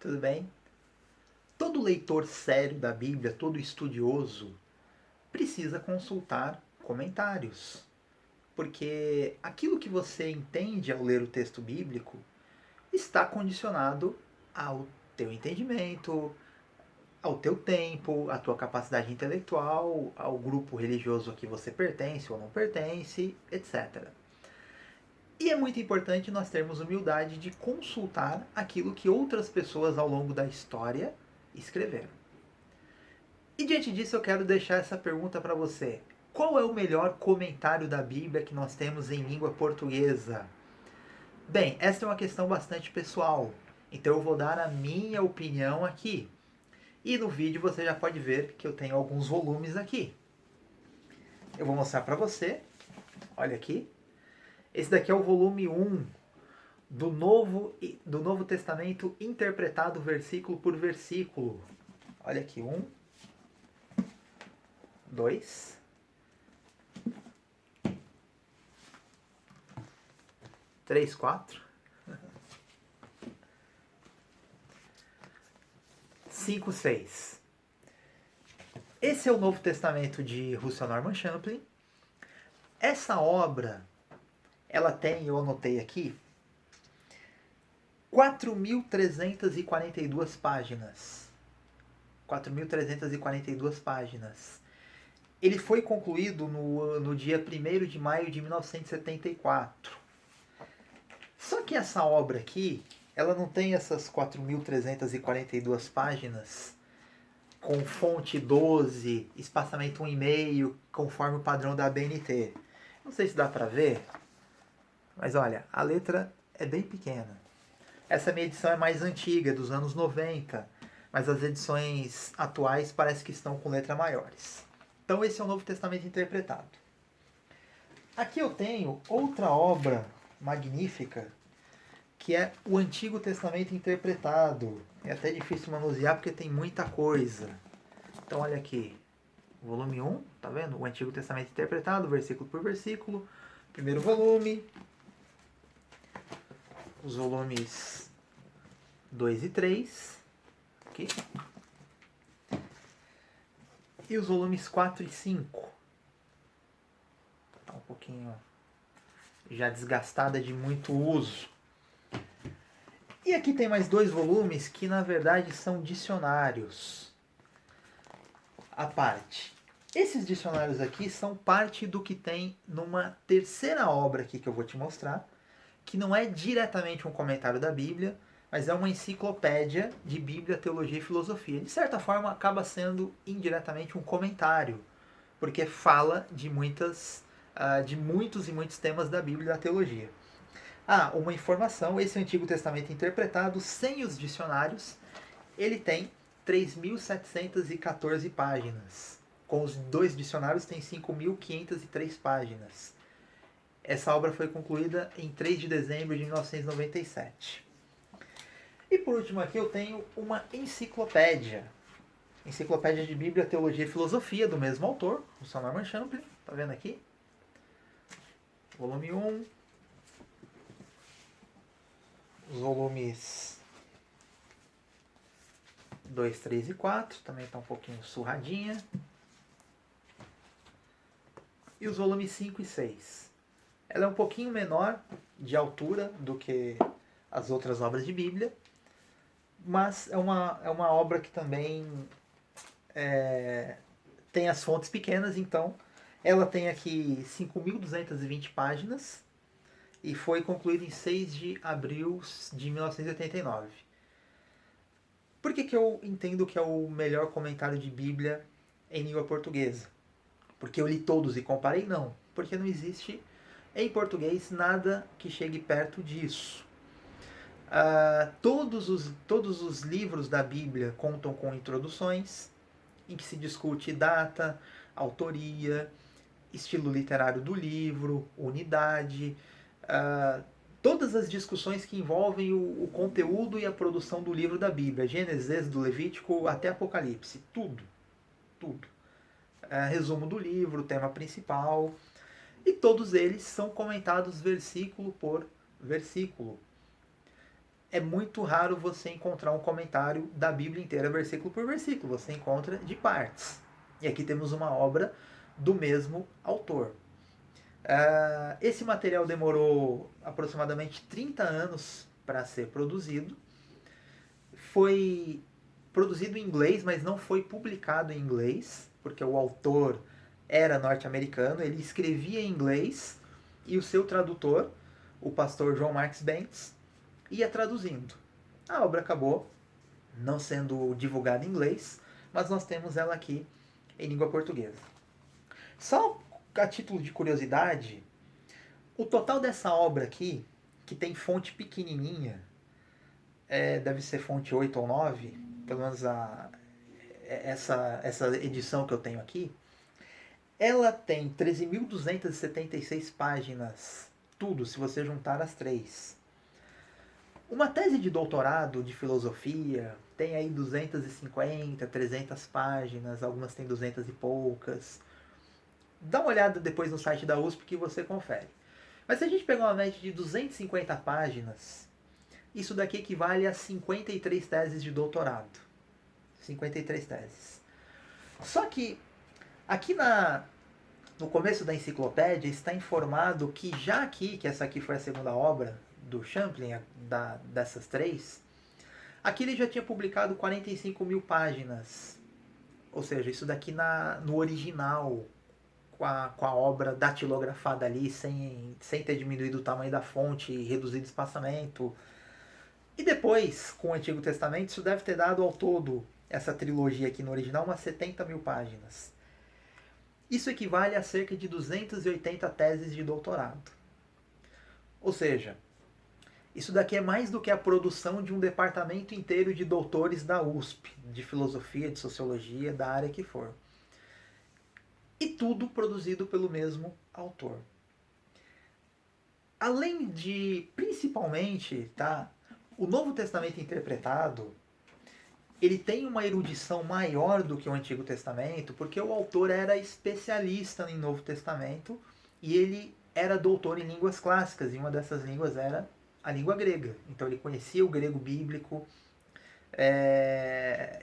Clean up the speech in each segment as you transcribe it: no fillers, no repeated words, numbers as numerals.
Tudo bem? Todo leitor sério da Bíblia, todo estudioso, precisa consultar comentários. Porque aquilo que você entende ao ler o texto bíblico está condicionado ao teu entendimento, ao teu tempo, à tua capacidade intelectual, ao grupo religioso a que você pertence ou não pertence, etc. E é muito importante nós termos humildade de consultar aquilo que outras pessoas ao longo da história escreveram. E diante disso eu quero deixar essa pergunta para você. Qual é o melhor comentário da Bíblia que nós temos em língua portuguesa? Bem, essa é uma questão bastante pessoal, então eu vou dar a minha opinião aqui. E no vídeo você já pode ver que eu tenho alguns volumes aqui. Eu vou mostrar para você. Olha aqui. Esse daqui é o volume 1 do Novo Testamento interpretado versículo por versículo. Olha aqui, 1, 2, 3, 4, 5, 6. Esse é o Novo Testamento de Russell Norman Champlin. Essa obra, ela tem, eu anotei aqui, 4.342 páginas. 4.342 páginas. Ele foi concluído no dia 1º de maio de 1974. Só que essa obra aqui, ela não tem essas 4.342 páginas com fonte 12, espaçamento 1,5, conforme o padrão da ABNT. Não sei se dá para ver, mas olha, a letra é bem pequena. Essa minha edição é mais antiga, dos anos 90, mas as edições atuais parece que estão com letras maiores. Então esse é o Novo Testamento interpretado. Aqui eu tenho outra obra magnífica, que é o Antigo Testamento interpretado. É até difícil manusear porque tem muita coisa. Então olha aqui, volume 1, tá vendo? O Antigo Testamento interpretado, versículo por versículo. Primeiro volume. Os volumes 2 e 3. Aqui. E os volumes 4 e 5. Tá um pouquinho já desgastada de muito uso. E aqui tem mais 2 volumes que na verdade são dicionários à parte. Esses dicionários aqui são parte do que tem numa terceira obra aqui que eu vou te mostrar, que não é diretamente um comentário da Bíblia, mas é uma enciclopédia de Bíblia, Teologia e Filosofia. De certa forma, acaba sendo indiretamente um comentário, porque fala de muitos e muitos temas da Bíblia e da teologia. Uma informação, esse Antigo Testamento interpretado, sem os dicionários, ele tem 3.714 páginas. Com os 2 dicionários tem 5.503 páginas. Essa obra foi concluída em 3 de dezembro de 1997. E por último aqui eu tenho uma enciclopédia. Enciclopédia de Bíblia, Teologia e Filosofia, do mesmo autor, o Sir Norman Champlin. Tá vendo aqui? Volume 1. Os volumes 2, 3 e 4. Também tá um pouquinho surradinha. E os volumes 5 e 6. Ela é um pouquinho menor de altura do que as outras obras de Bíblia, mas é uma obra que também tem as fontes pequenas, então ela tem aqui 5.220 páginas e foi concluída em 6 de abril de 1989. Por que eu entendo que é o melhor comentário de Bíblia em língua portuguesa? Porque eu li todos e comparei? Não. Porque não existe em português nada que chegue perto disso. Todos os livros da Bíblia contam com introduções, em que se discute data, autoria, estilo literário do livro, unidade, todas as discussões que envolvem o conteúdo e a produção do livro da Bíblia, Gênesis, do Levítico até Apocalipse, tudo. Resumo do livro, tema principal, e todos eles são comentados versículo por versículo. é muito raro você encontrar um comentário da Bíblia inteira, versículo por versículo. Você encontra de partes. E aqui temos uma obra do mesmo autor. Esse material demorou aproximadamente 30 anos para ser produzido. Foi produzido em inglês, mas não foi publicado em inglês, porque o autor era norte-americano, ele escrevia em inglês e o seu tradutor, o pastor John Marks Bentz, ia traduzindo. A obra acabou não sendo divulgada em inglês, mas nós temos ela aqui em língua portuguesa. Só a título de curiosidade, o total dessa obra aqui, que tem fonte pequenininha, deve ser fonte 8 ou 9, pelo menos essa edição que eu tenho aqui, ela tem 13.276 páginas, tudo, se você juntar as três. Uma tese de doutorado de filosofia tem aí 250, 300 páginas, algumas tem 200 e poucas. Dá uma olhada depois no site da USP que você confere. Mas se a gente pegar uma média de 250 páginas, isso daqui equivale a 53 teses de doutorado. 53 teses. Só que aqui no começo da enciclopédia está informado que já aqui, que essa aqui foi a segunda obra do Champlin, dessas três, aqui ele já tinha publicado 45 mil páginas. Ou seja, isso daqui no original, com a obra datilografada ali, sem ter diminuído o tamanho da fonte e reduzido o espaçamento. E depois, com o Antigo Testamento, isso deve ter dado ao todo, essa trilogia aqui no original, umas 70 mil páginas. Isso equivale a cerca de 280 teses de doutorado. Ou seja, isso daqui é mais do que a produção de um departamento inteiro de doutores da USP, de filosofia, de sociologia, da área que for. E tudo produzido pelo mesmo autor. Além de, principalmente, o Novo Testamento interpretado, ele tem uma erudição maior do que o Antigo Testamento, porque o autor era especialista em Novo Testamento e ele era doutor em línguas clássicas, e uma dessas línguas era a língua grega. Então ele conhecia o grego bíblico,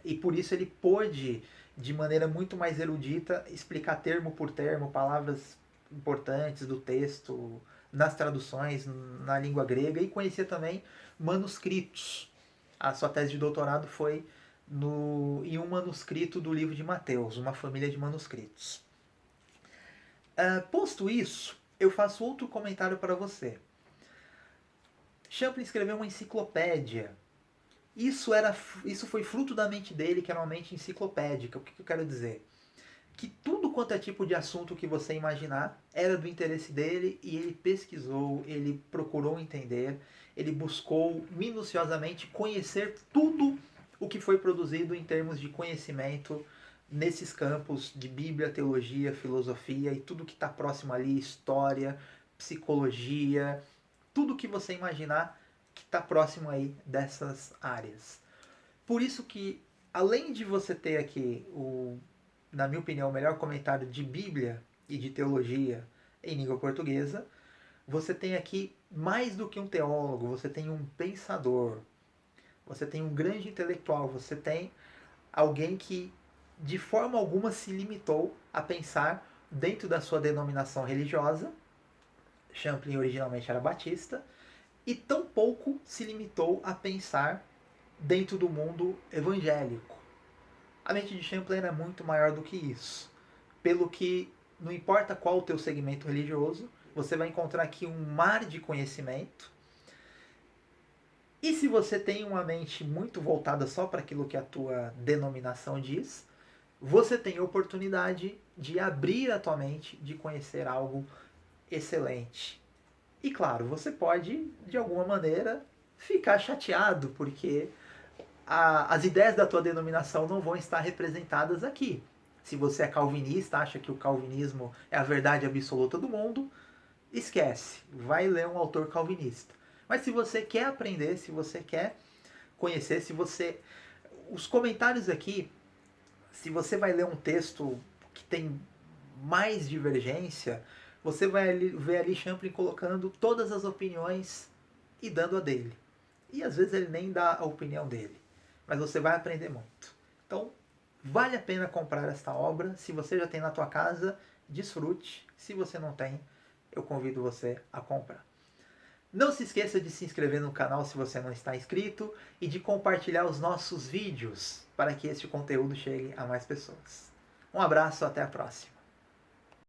e por isso ele pôde, de maneira muito mais erudita, explicar termo por termo, palavras importantes do texto, nas traduções, na língua grega, e conhecia também manuscritos. A sua tese de doutorado foi em um manuscrito do livro de Mateus, uma família de manuscritos. Posto isso, eu faço outro comentário para você. Champlin escreveu uma enciclopédia. Isso foi fruto da mente dele, que era uma mente enciclopédica. O que eu quero dizer? Que tudo quanto é tipo de assunto que você imaginar era do interesse dele, e ele pesquisou, ele procurou entender, ele buscou minuciosamente conhecer tudo o que foi produzido em termos de conhecimento nesses campos de Bíblia, teologia, filosofia e tudo que está próximo ali, história, psicologia, tudo que você imaginar que está próximo aí dessas áreas. Por isso que, além de você ter aqui, na minha opinião, o melhor comentário de Bíblia e de teologia em língua portuguesa, você tem aqui mais do que um teólogo, você tem um pensador, você tem um grande intelectual, você tem alguém que de forma alguma se limitou a pensar dentro da sua denominação religiosa. Champlin originalmente era batista, e tampouco se limitou a pensar dentro do mundo evangélico. A mente de Champlin era muito maior do que isso. Pelo que, não importa qual o teu segmento religioso, você vai encontrar aqui um mar de conhecimento. E se você tem uma mente muito voltada só para aquilo que a tua denominação diz, você tem a oportunidade de abrir a tua mente, de conhecer algo excelente. E claro, você pode, de alguma maneira, ficar chateado, porque as ideias da tua denominação não vão estar representadas aqui. Se você é calvinista, acha que o calvinismo é a verdade absoluta do mundo, esquece, vai ler um autor calvinista. Mas se você quer aprender, se você quer conhecer, os comentários aqui, se você vai ler um texto que tem mais divergência, você vai ver ali Champlin colocando todas as opiniões e dando a dele. e às vezes ele nem dá a opinião dele, mas você vai aprender muito. Então, vale a pena comprar esta obra. Se você já tem na tua casa, desfrute. Se você não tem, eu convido você a comprar. Não se esqueça de se inscrever no canal se você não está inscrito e de compartilhar os nossos vídeos para que este conteúdo chegue a mais pessoas. Um abraço, até a próxima.